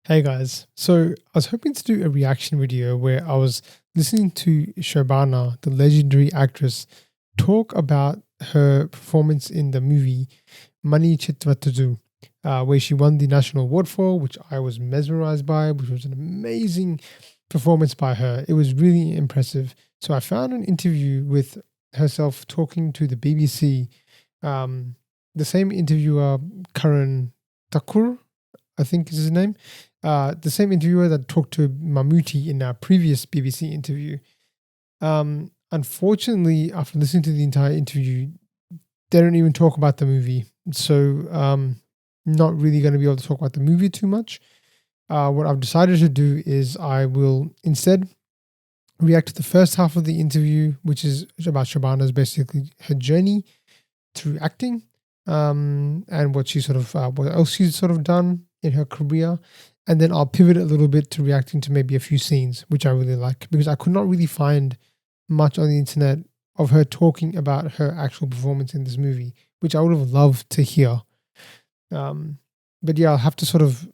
Hey guys, so I was hoping to do a reaction video where I was listening to Shobana, the legendary actress, talk about her performance in the movie Manichitrathazhu, where she won the national award for, which I was mesmerized by, which was an amazing performance by her. It was really impressive. So I found an interview with herself talking to the BBC, the same interviewer, Karan Thakur, I think is his name, the same interviewer that talked to Mammootty in our previous BBC interview. Unfortunately, after listening to the entire interview, they don't even talk about the movie. So, not really going to be able to talk about the movie too much. What I've decided to do is I will instead react to the first half of the interview, which is about Shabana's basically her journey through acting, and what else she's sort of done in her career. And then I'll pivot a little bit to reacting to maybe a few scenes, which I really like, because I could not really find much on the internet of her talking about her actual performance in this movie, which I would have loved to hear. But yeah, I'll have to sort of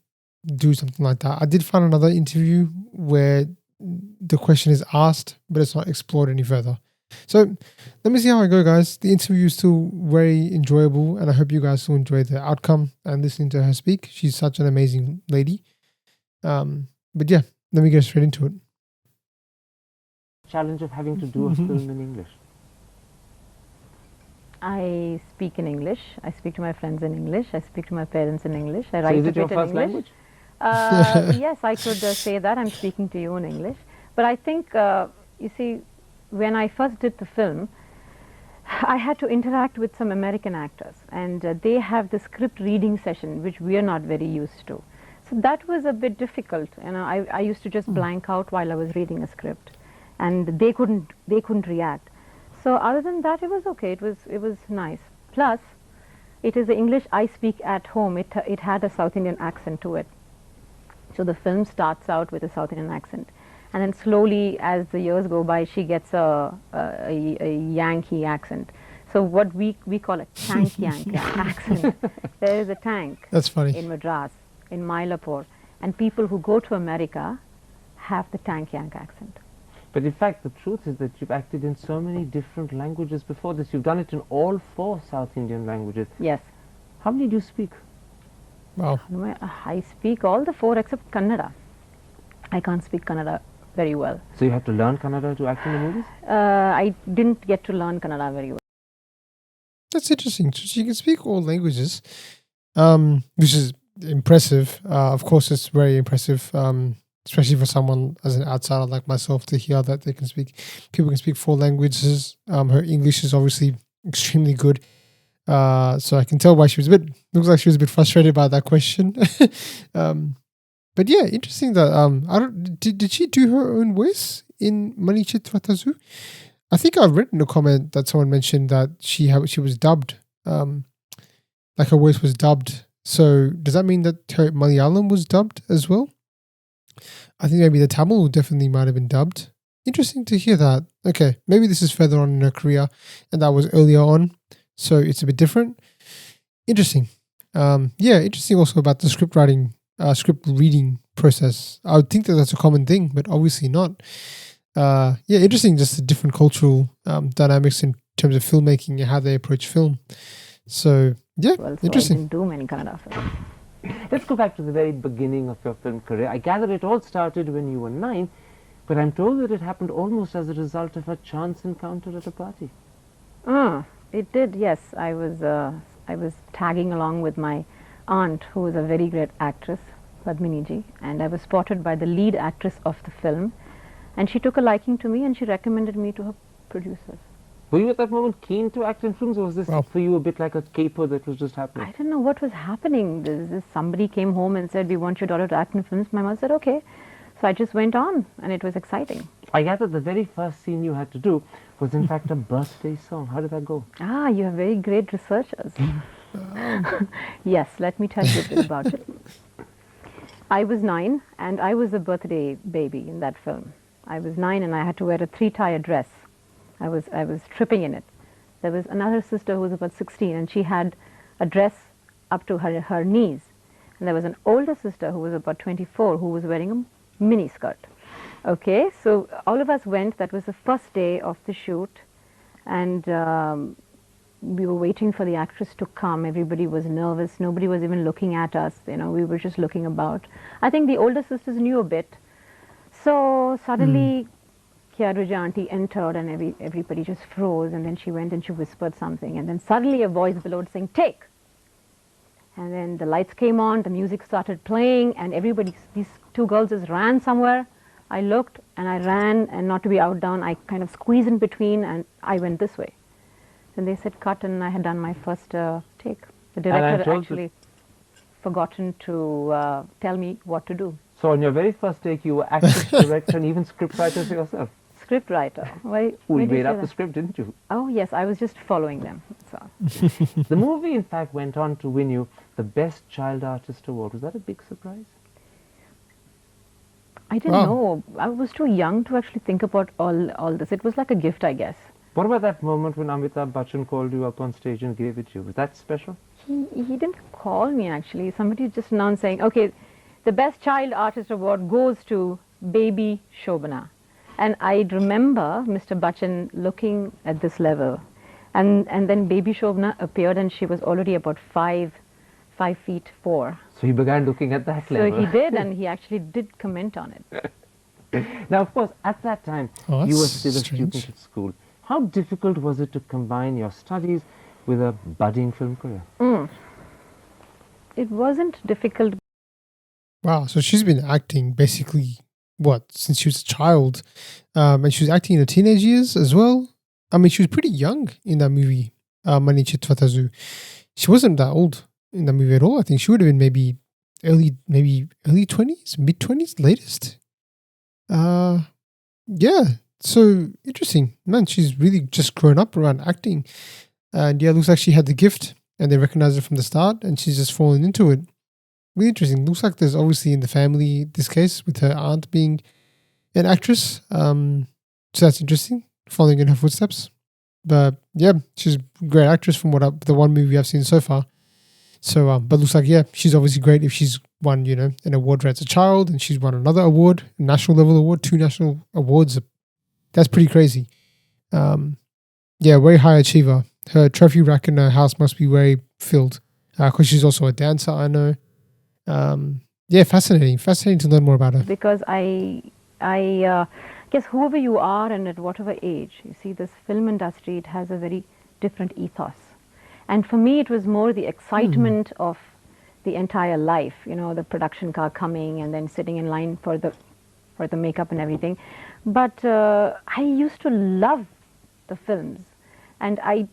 do something like that. I did find another interview where the question is asked, but it's not explored any further. So let me see how I go, guys. The interview is still very enjoyable, and I hope you guys will enjoy the outcome and listening to her speak. She's such an amazing lady. But yeah, let me get straight into it. Challenge of having to do a film in English? I speak in English. I speak to my friends in English. I speak to my parents in English. I So write is a it your bit in first English. language? Yes, I could say that. I'm speaking to you in English. But I think, you see, when I first did the film, I had to interact with some American actors, and they have the script reading session, which we are not very used to. So that was a bit difficult. You know, I used to just blank out while I was reading a script, and they couldn't react. So other than that, it was okay. It was nice. Plus, it is the English I speak at home. It had a South Indian accent to it. So the film starts out with a South Indian accent, and then slowly, as the years go by, she gets a Yankee accent. So what we call a tank Yankee accent. There is a tank. That's funny. In Madras, in Mylapore, and people who go to America have the tank Yank accent. But in fact, the truth is that you've acted in so many different languages before this. You've done it in all 4 South Indian languages. Yes. How many do you speak? Wow. I speak all the 4 except Kannada. I can't speak Kannada very well. So you have to learn Kannada to act in the movies? I didn't get to learn Kannada very well. That's interesting. So she can speak all languages, which is impressive. Of course, it's very impressive, especially for someone as an outsider like myself to hear that people can speak 4 languages. Her English is obviously extremely good. So I can tell why she was looks like she was a bit frustrated by that question. But yeah, interesting that, did she do her own voice in Manichitrathazhu? I think I've written a comment that someone mentioned that she was dubbed, like her voice was dubbed. So does that mean that her Malayalam was dubbed as well? I think maybe the Tamil definitely might have been dubbed. Interesting to hear that. Okay, maybe this is further on in her career, and that was earlier on, so it's a bit different. Interesting. Yeah, interesting also about the script reading process. I would think that that's a common thing, but obviously not. Yeah, interesting, just the different cultural dynamics in terms of filmmaking and how they approach film. So yeah, So interesting. I didn't do many Kannada films. Let's go back to the very beginning of your film career. I gather it all started when you were 9, but I'm told that it happened almost as a result of a chance encounter at a party. It did, yes. I was tagging along with my aunt, who was a very great actress, Padmini ji, and I was spotted by the lead actress of the film, and she took a liking to me and she recommended me to her producers. Were you at that moment keen to act in films, or was this for you a bit like a caper that was just happening? I don't know what was happening. Somebody came home and said, "We want your daughter to act in films." My mother said, "Okay." So I just went on, and it was exciting. I gather the very first scene you had to do was in fact a birthday song. How did that go? Ah, you are very great researchers. Yes, let me tell you a bit about it. I was 9, and I was a birthday baby in that film. I was 9, and I had to wear a 3-tire dress. I was tripping in it. There was another sister who was about 16, and she had a dress up to her knees. and there was an older sister who was about 24 who was wearing a mini skirt. Okay, so all of us went. That was the first day of the shoot, and we were waiting for the actress to come. Everybody was nervous. Nobody was even looking at us. You know, we were just looking about. I think the older sisters knew a bit. So suddenly, Kyaruja auntie entered, and everybody just froze. And then she went and she whispered something. And then suddenly a voice below saying, "Take." And then the lights came on. The music started playing, and everybody, these two girls, just ran somewhere. I looked and I ran, and not to be outdone, I kind of squeezed in between, and I went this way. And they said cut, and I had done my first take. The director had actually forgotten to tell me what to do. So on your very first take, you were actress, director, and even scriptwriter for yourself. Script writer. Why? You made up the script, didn't you? Oh yes, I was just following them. So. The movie, in fact, went on to win you the Best Child Artist Award. Was that a big surprise? I didn't know. I was too young to actually think about all this. It was like a gift, I guess. What about that moment when Amitabh Bachchan called you up on stage and gave it to you? Was that special? He didn't call me, actually. Somebody just announced saying, okay, the Best Child Artist Award goes to baby Shobana. And I remember Mr. Bachchan looking at this level. And then baby Shobana appeared, and she was already about 5'4". So he began looking at that level. So he did, and he actually did comment on it. Now, of course, at that time, you were still a student at school. How difficult was it to combine your studies with a budding film career? It wasn't difficult. Wow, so she's been acting basically, since she was a child. And she was acting in her teenage years as well. I mean, she was pretty young in that movie, Manichitrathazhu. She wasn't that old in that movie at all. I think she would have been maybe early 20s, mid 20s, latest. Yeah, so interesting. Man, she's really just grown up around acting. And yeah, looks like she had the gift, and they recognized it from the start, and she's just fallen into it. Really interesting. Looks like there's obviously in the family this case with her aunt being an actress. So that's interesting, following in her footsteps. But yeah, she's a great actress from the one movie I've seen so far. So, but looks like, yeah, she's obviously great if she's won, an award as a child, and she's won another award, a national level award, 2 national awards. That's pretty crazy. Yeah, very high achiever. Her trophy rack in her house must be very filled, because she's also a dancer, I know. Yeah, fascinating to learn more about her. Because I guess whoever you are and at whatever age, you see, this film industry, it has a very different ethos. And for me, it was more the excitement of the entire life, the production car coming and then sitting in line for the makeup and everything. But I used to love the films, and I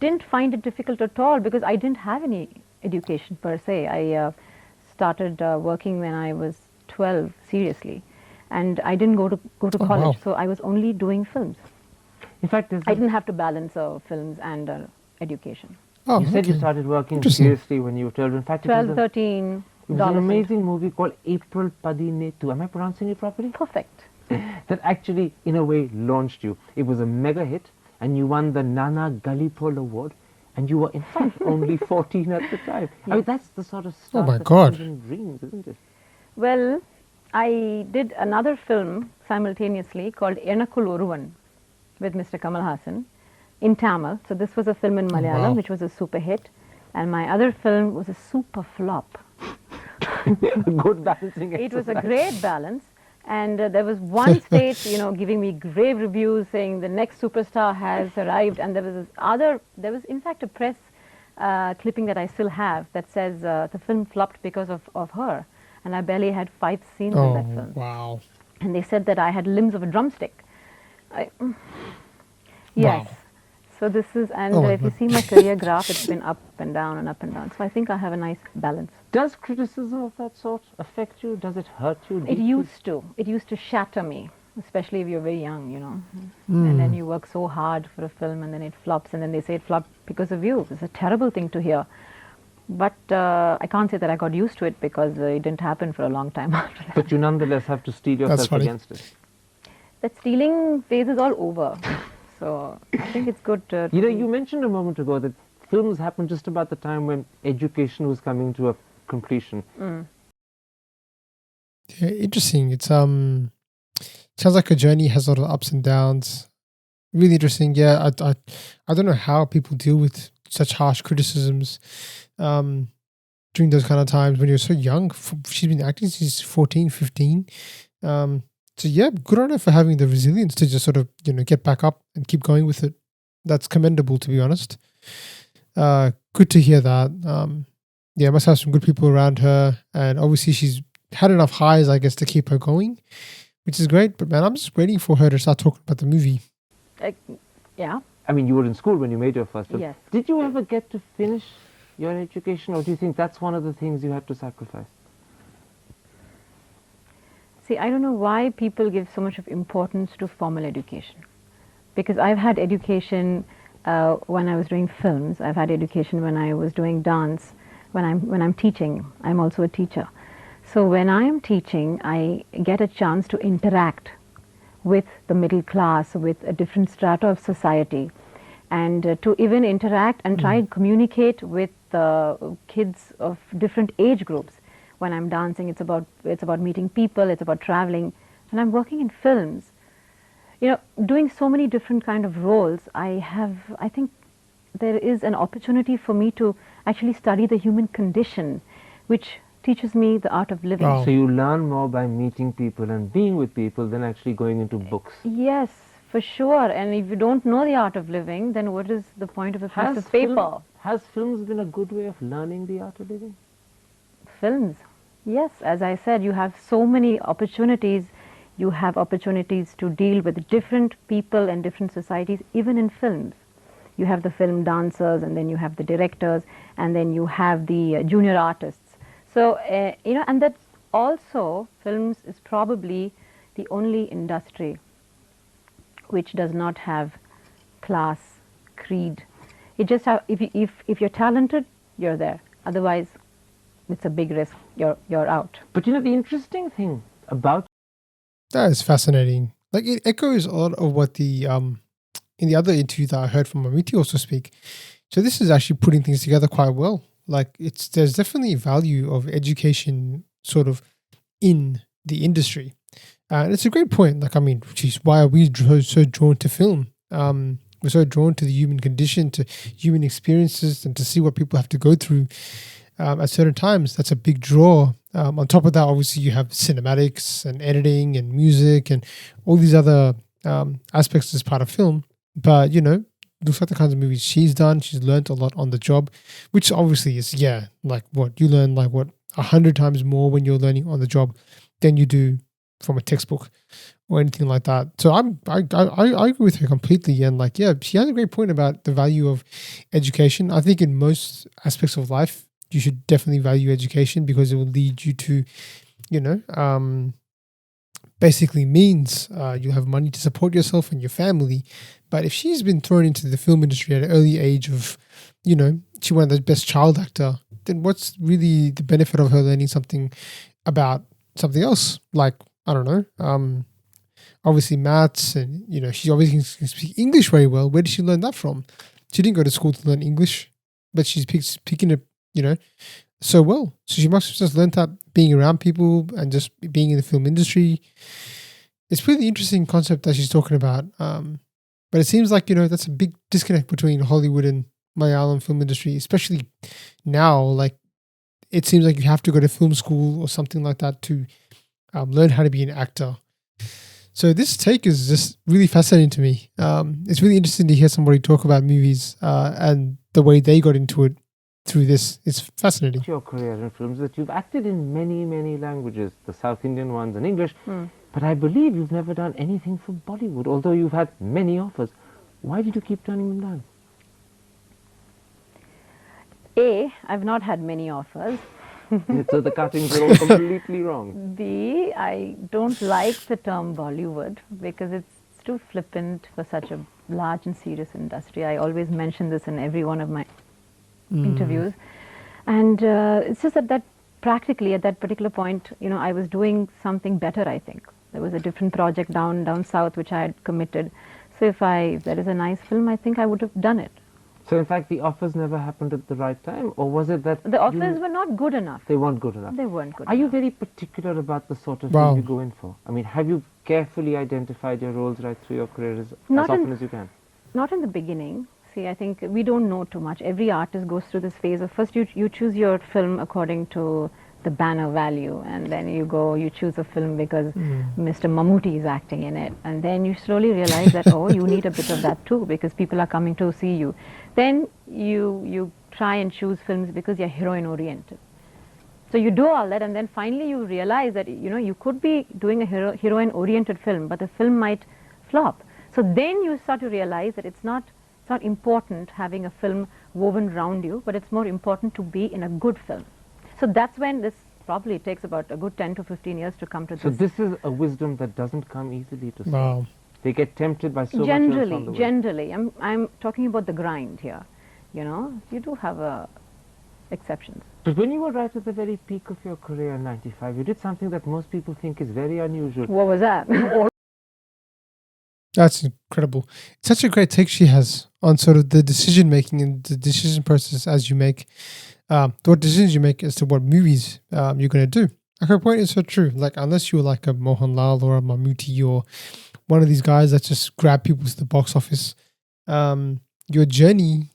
didn't find it difficult at all, because I didn't have any education per se. I started working when I was 12, seriously, and I didn't go to college, so I was only doing films. In fact, I didn't have to balance films and education. You said you started working seriously when you were 12. In fact, 12, 13. It was an amazing movie called April Padinetu. Am I pronouncing it properly? Perfect. That actually, in a way, launched you. It was a mega hit, and you won the Nana Galipol Award, and you were, in fact, only 14 at the time. I mean, that's the sort of stuff that comes in dreams, isn't it? Well, I did another film simultaneously called Enakul Oruvan with Mr. Kamal Hassan in Tamil. So this was a film in Malayalam, which was a super hit. And my other film was a super flop. Good balancing exercise. It was a great balance. And there was one state, giving me grave reviews saying the next superstar has arrived. And there was in fact a press clipping that I still have that says the film flopped because of her. And I barely had 5 scenes in that film. Wow. And they said that I had limbs of a drumstick. Yes. Wow. So this is, and if you see my career graph, it's been up and down and up and down. So I think I have a nice balance. Does criticism of that sort affect you? Does it hurt you deeply? It used to. It used to shatter me, especially if you're very young, And then you work so hard for a film, and then it flops, and then they say it flopped because of you. It's a terrible thing to hear. But I can't say that I got used to it, because it didn't happen for a long time after that. But you nonetheless have to steel yourself against it. That stealing phase is all over. So I think it's good to... you mentioned a moment ago that films happened just about the time when education was coming to a completion. Yeah, interesting. It's sounds like a journey, has a lot of ups and downs. Really interesting. Yeah, I don't know how people deal with such harsh criticisms during those kind of times when you're so young. She's been acting since 14, 15. So yeah, good on her for having the resilience to just sort of, get back up and keep going with it. That's commendable, to be honest. Good to hear that. Yeah, must have some good people around her, and obviously she's had enough highs, I guess, to keep her going, which is great. But man, I'm just waiting for her to start talking about the movie. Yeah. I mean, you were in school when you made your first film. Yes. Did you ever get to finish your education, or do you think that's one of the things you had to sacrifice? See, I don't know why people give so much of importance to formal education. Because I've had education when I was doing films. I've had education when I was doing dance. When I'm teaching, I'm also a teacher. So when I am teaching, I get a chance to interact with the middle class, with a different strata of society, and to even interact and try and communicate with kids of different age groups. When I'm dancing, it's about meeting people, it's about traveling. When I'm working in films, doing so many different kind of roles, I think there is an opportunity for me to actually study the human condition, which teaches me the art of living. Wow. So you learn more by meeting people and being with people than actually going into books. Yes, for sure. And if you don't know the art of living, then what is the point of a piece of paper? Has films been a good way of learning the art of living? Films, yes. As I said, you have so many opportunities. You have opportunities to deal with different people and different societies, even in films. You have the film dancers, and then you have the directors, and then you have the junior artists. So, and that's also, films is probably the only industry which does not have class, creed. It just have, if you're talented, you're there. Otherwise, it's a big risk. You're out. But the interesting thing about that is fascinating. Like, it echoes a lot of what the in the other interview that I heard from Amiti also speak. So this is actually putting things together quite well. Like, there's definitely value of education sort of in the industry. And it's a great point. Like, I mean, geez, why are we so drawn to film? We're so drawn to the human condition, to human experiences, and to see what people have to go through at certain times. That's a big draw. On top of that, obviously, you have cinematics and editing and music and all these other aspects as part of film. But, looks like the kinds of movies she's done. She's learned a lot on the job, which obviously is, like what? You learn 100 times more when you're learning on the job than you do from a textbook or anything like that. So I agree with her completely. And she has a great point about the value of education. I think in most aspects of life, you should definitely value education because it will lead you to, basically means you have money to support yourself and your family. But if she's been thrown into the film industry at an early age of, she won the best child actor, then what's really the benefit of her learning something about something else? Like, I don't know, obviously maths, and, she obviously can speak English very well. Where did she learn that from? She didn't go to school to learn English, but she's picking it, so well. So she must have just learned that being around people and just being in the film industry. It's really interesting concept that she's talking about. But it seems like, that's a big disconnect between Hollywood and Malayalam film industry, especially now. Like, it seems like you have to go to film school or something like that to learn how to be an actor. So this take is just really fascinating to me. It's really interesting to hear somebody talk about movies and the way they got into it through this. It's fascinating. Your career in films, that you've acted in many, many languages, the South Indian ones and English, but I believe you've never done anything for Bollywood, although you've had many offers. Why did you keep turning them down? A, I've not had many offers. So the cuttings are all completely wrong. B, I don't like the term Bollywood because it's too flippant for such a large and serious industry. I always mention this in every one of my interviews. And it's just that practically at that particular point, I was doing something better, I think. There was a different project down south which I had committed. So if there is a nice film, I think I would have done it. So in fact, the offers never happened at the right time, or was it that the offers were not good enough? They weren't good enough. They weren't good Are enough. you very particular about the sort of Wow. film you go in for? I mean, have you carefully identified your roles right through your career as often as you can? Not in the beginning. See, I think we don't know too much. Every artist goes through this phase of first you choose your film according to the banner value, and then you choose a film because Mr. Mammootty is acting in it, and then you slowly realize that oh, you need a bit of that too because people are coming to see you. Then you try and choose films because you're heroine oriented. So you do all that, and then finally you realize that you could be doing a heroine oriented film, but the film might flop. So then you start to realize that it's not important having a film woven around you, but it's more important to be in a good film. So that's when this probably takes about a good 10 to 15 years to come to this. So this is a wisdom that doesn't come easily to some. Wow. They get tempted by so much else on the way. Generally, I'm talking about the grind here. You do have exceptions. But when you were right at the very peak of your career in '95, you did something that most people think is very unusual. What was that? That's incredible. It's such a great take she has on sort of the decision making and the decision process as you make, what decisions you make as to what movies you're going to do. Like her point is so true. Like unless you're like a Mohanlal or a Mammootty or one of these guys that just grab people to the box office, your journey,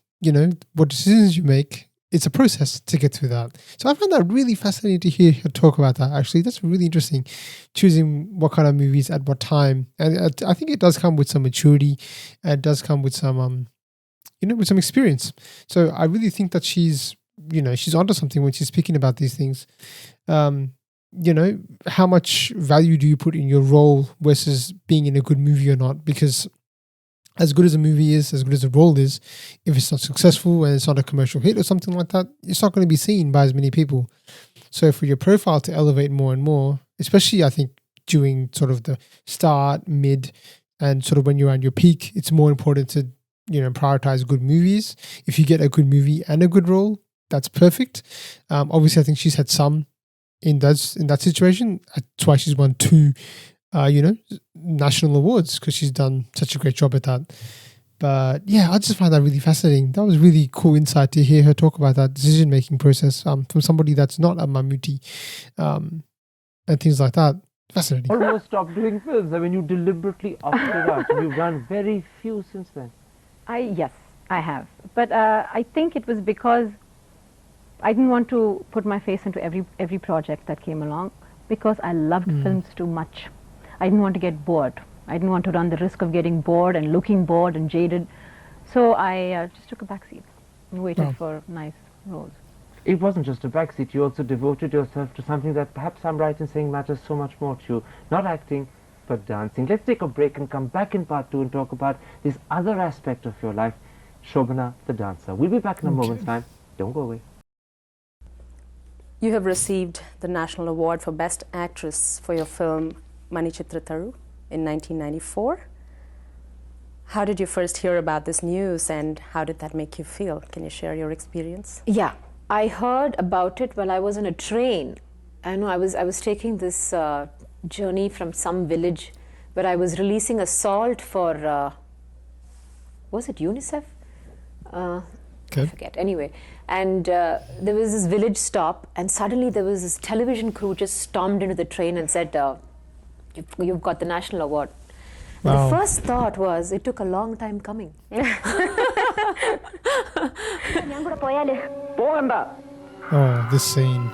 what decisions you make, it's a process to get through that. So I found that really fascinating to hear her talk about that, actually. That's really interesting, choosing what kind of movies at what time. And I think it does come with some maturity. It does come with some, with some experience. So I really think that she's onto something when she's speaking about these things. How much value do you put in your role versus being in a good movie or not? Because as good as a movie is, as good as a role is, if it's not successful and it's not a commercial hit or something like that, it's not going to be seen by as many people. So for your profile to elevate more and more, especially I think during sort of the start, mid, and sort of when you're at your peak, it's more important to, prioritize good movies. If you get a good movie and a good role, that's perfect. Obviously, I think she's had some in that situation. That's why she's won 2 national awards, because she's done such a great job at that. But yeah, I just find that really fascinating. That was really cool insight to hear her talk about that decision-making process from somebody that's not a Mammootty and things like that. Fascinating. Almost stopped doing films. I mean, you deliberately opted out. You've done very few since then. Yes, I have. But I think it was because I didn't want to put my face into every project that came along, because I loved films too much. I didn't want to get bored. I didn't want to run the risk of getting bored and looking bored and jaded. So I just took a back seat and waited for nice roles. It wasn't just a backseat. You also devoted yourself to something that perhaps I'm right in saying matters so much more to you. Not acting, but dancing. Let's take a break and come back in part 2 and talk about this other aspect of your life, Shobana the dancer. We'll be back in a moment's time. Don't go away. You have received the National Award for Best Actress for your film Manichitrathazhu in 1994. How did you first hear about this news, and how did that make you feel? Can you share your experience? Yeah, I heard about it while I was on a train. I know I was taking this journey from some village where I was releasing a salt for was it UNICEF? I forget. Anyway, and there was this village stop, and suddenly there was this television crew just stormed into the train and said, you've got the national award. Wow. The first thought was, it took a long time coming. Oh, this scene.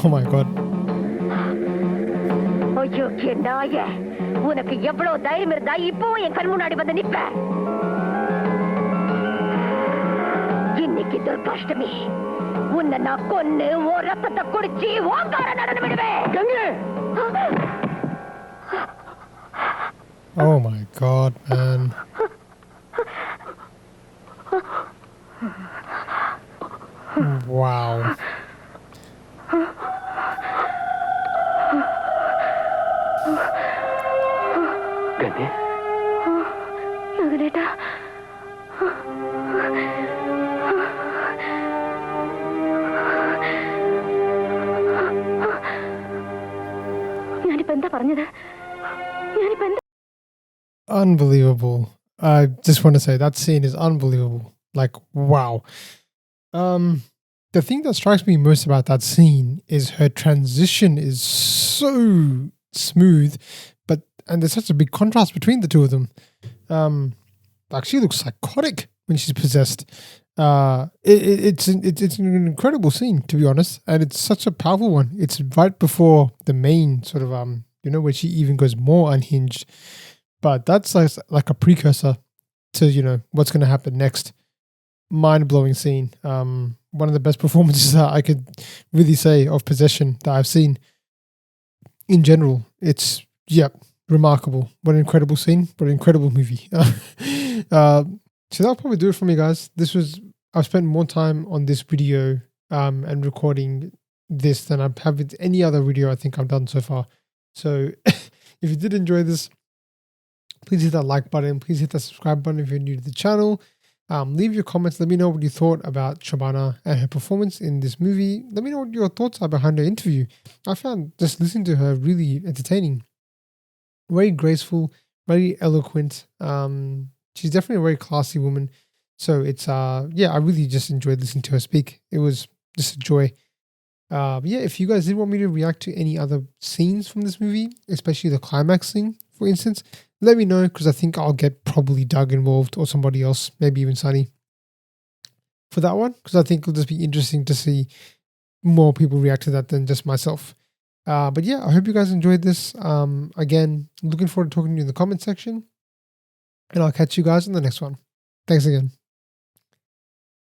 Oh my God. உனக்கு எவ்வளவு தைரியம் இருந்தா இப்பவும் என் கண் முன்னாடி வந்து நிப்ப. இன்னைக்கு துர்காஷ்டமி, உன்னை நான் கொன்னு ஓ ரத்தத்தை குடிச்சு ஓங்கார நடனம் விடுவேன். Oh my God, man. Wow. Unbelievable. I just want to say that scene is unbelievable. Like, wow. The thing that strikes me most about that scene is her transition is so smooth, and there's such a big contrast between the two of them. Like she looks psychotic when she's possessed. It's an incredible scene, to be honest, and it's such a powerful one. It's right before the main sort of where she even goes more unhinged. But that's like a precursor to what's going to happen next. Mind-blowing scene. One of the best performances that I could really say of possession that I've seen in general. It's remarkable. What an incredible scene. What an incredible movie. So that'll probably do it for me, guys. I've spent more time on this video and recording this than I have with any other video I think I've done so far. So if you did enjoy this, please hit that like button. Please hit that subscribe button if you're new to the channel. Leave your comments. Let me know what you thought about Shobana and her performance in this movie. Let me know what your thoughts are behind her interview. I found just listening to her really entertaining. Very graceful, very eloquent. She's definitely a very classy woman. So it's I really just enjoyed listening to her speak. It was just a joy. If you guys did want me to react to any other scenes from this movie, especially the climax scene, for instance, let me know, because I think I'll get probably Doug involved or somebody else, maybe even Sunny, for that one, because I think it'll just be interesting to see more people react to that than just myself. I hope you guys enjoyed this. Again, looking forward to talking to you in the comment section, and I'll catch you guys in the next one. Thanks again.